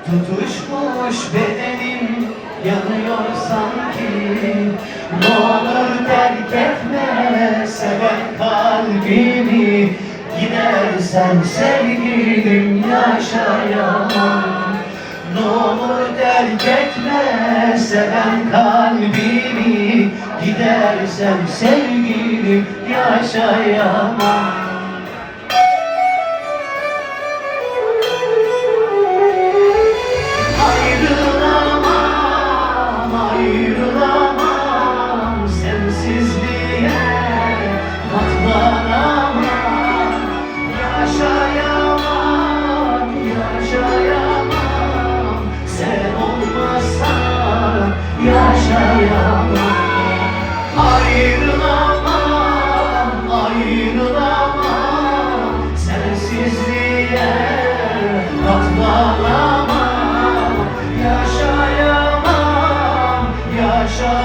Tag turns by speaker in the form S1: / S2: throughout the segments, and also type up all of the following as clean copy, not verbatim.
S1: Tutuşmuş bedenim yanıyor sanki. Ne olur terk etme seven kalbimi. Gidersen sevgilim yaşayamam. Ne olur terk etme seven kalbimi. Gidersen sevgilim yaşayamam.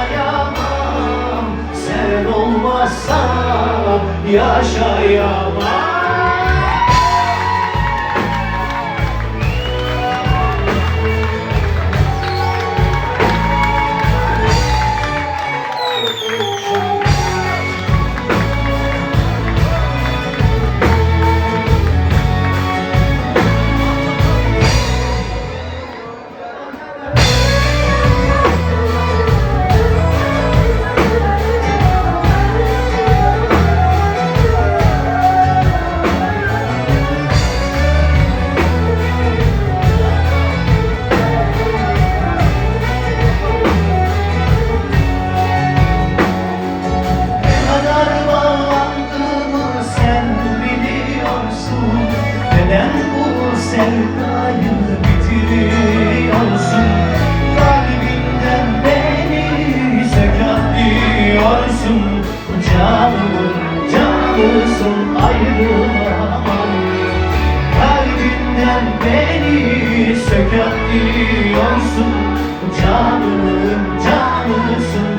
S1: Yaşayamam, sen olmazsan yaşayamam. Sevdayı bitiriyorsun, kalbinden beni söker diyorsun. Canımın canısın, ayrılamam. Kalbinden beni söker diyorsun. Canımın canısın,